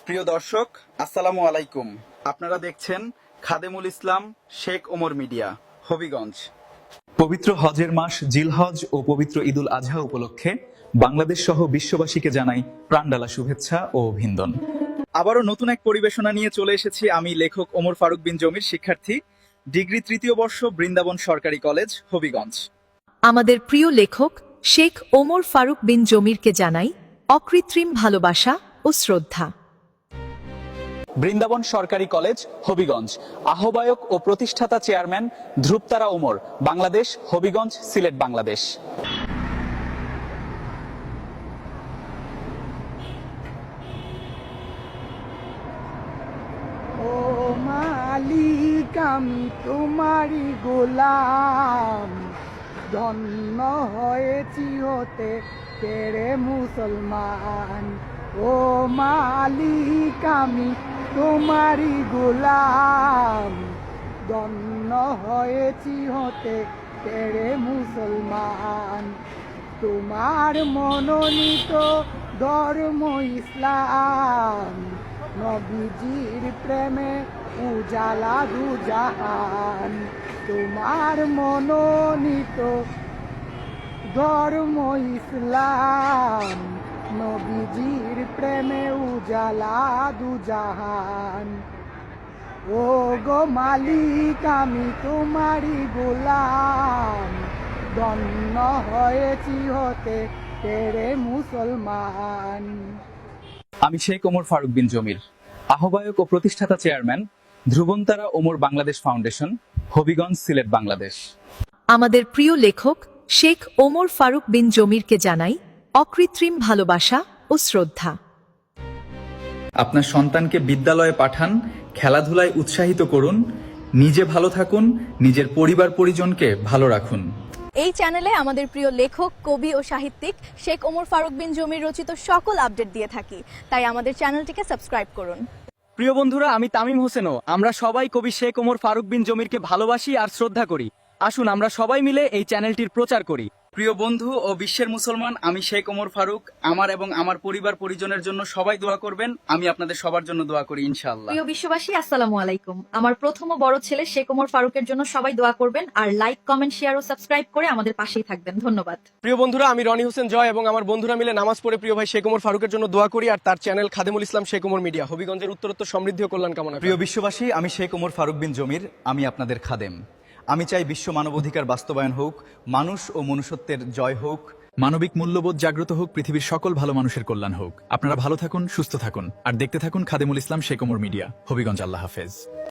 প্রিয় দর্শক, আসসালামু আলাইকুম। আপনারা দেখছেন খাদেমুল ইসলাম শেখ ওমর মিডিয়া, হবিগঞ্জ। পবিত্র হজের মাস জিলহজ ও পবিত্র ঈদুল আজহা উপলক্ষে বাংলাদেশ সহ বিশ্ববাসীকে জানাই প্রাণডালা শুভেচ্ছা ও অভিনন্দন। আবারও নতুন এক পরিবেশনা নিয়ে চলে এসেছি আমি, লেখক ওমর ফারুক বিন জমির, শিক্ষার্থী, ডিগ্রি তৃতীয় বর্ষ, বৃন্দাবন সরকারি কলেজ, হবিগঞ্জ। আমাদের প্রিয় লেখক শেখ ওমর ফারুক বিন জমিরকে জানাই অকৃত্রিম ভালোবাসা ও শ্রদ্ধা। বৃন্দাবন সরকারি কলেজ, হবিগঞ্জ। আহ্বায়ক ও প্রতিষ্ঠাতা চেয়ারম্যান ধ্রুবতারা ওমর, বাংলাদেশ, হবিগঞ্জ, সিলেট, বাংলাদেশ। ও মালিক, আমি তোমারই গোলাম, ধন্য হয়েছি হতে পেরে মুসলমান। ও মালিক, আমি তোমারই গোলাম, ধন্য হয়েছি হতে পেরে মুসলমান। তোমার মনোনীত ধর্ম ইসলাম, নবীজির প্রেমে উজালা দুজাহান। তোমার মনোনীত ধর্ম ইসলাম, নবীজির প্রেমে উজালা দুজাহান। ও গো মালিক, আমি তোমারই গোলাম, ধন্য হয়েছি হতে পেরে মুসলমান। আমি শেখ ওমর ফারুক বিন জমির, আহ্বায়ক ও প্রতিষ্ঠাতা চেয়ারম্যান ধ্রুবতারা ওমর বাংলাদেশ ফাউন্ডেশন, হবিগঞ্জ, সিলেট, বাংলাদেশ। আমাদের প্রিয় লেখক শেখ ওমর ফারুক বিন জমিরকে জানাই অকৃত্রিম ভালোবাসা ও শ্রদ্ধা। আপনার সন্তানকে বিদ্যালয়ে পাঠান, খেলাধুলায় উৎসাহিত করুন, নিজে ভালো থাকুন, নিজের পরিবার পরিজনকে ভালো রাখুন। এই চ্যানেলে আমাদের প্রিয় লেখক, কবি ও সাহিত্যিক শেখ ওমর ফারুক বিন জমির রচিত সকল আপডেট দিয়ে থাকি, তাই আমাদের চ্যানেলটিকে সাবস্ক্রাইব করুন। প্রিয় বন্ধুরা, আমি তামিম হোসেনও। আমরা সবাই কবি শেখ ওমর ফারুক বিন জমিরকে ভালোবাসি আর শ্রদ্ধা করি। আসুন আমরা সবাই মিলে এই চ্যানেলটির প্রচার করি। প্রিয় বন্ধু ও বিশ্বের মুসলমান, আমি শেখ ওমর ফারুক, আমার এবং আমার পরিবার পরিজনের জন্য সবাই দোয়া করবেন। আমি আপনাদের সবার জন্য দোয়া করি, ইনশাআল্লাহ। প্রিয় বিশ্ববাসী, আসসালামু আলাইকুম। আমার প্রথম ও বড় ছেলে শেখ ওমর ফারুকের জন্য সবাই দোয়া করবেন, আর লাইক, কমেন্ট, শেয়ার ও সাবস্ক্রাইব করে আমাদের পাশেই থাকবেন। ধন্যবাদ। প্রিয় বন্ধুরা, আমি রনি হোসেন জয় এবং আমার বন্ধুরা মিলে নামাজ পড়ে প্রিয় ভাই শেখ ওমর ফারুকের জন্য দোয়া করি, আর তার চ্যানেল খাদেমুল ইসলাম শেখ ওমর মিডিয়া, হবিগঞ্জের উত্তরোত্তর সমৃদ্ধি ও কল্যাণ কামনা করি। প্রিয় বিশ্ববাসী, আমি শেখ ওমর ফারুক বিন জমির, আমি আপনাদের খাদেম। আমি চাই বিশ্ব মানবাধিকার বাস্তবায়ন হোক, মানুষ ও মনুষ্যত্বের জয় হোক, মানবিক মূল্যবোধ জাগ্রত হোক, পৃথিবীর সকল ভালো মানুষের কল্যাণ হোক। আপনারা ভালো থাকুন, সুস্থ থাকুন, আর দেখতে থাকুন খাদেমুল ইসলাম শেখ ওমর মিডিয়া, হবিগঞ্জ। আল্লাহ হাফেজ।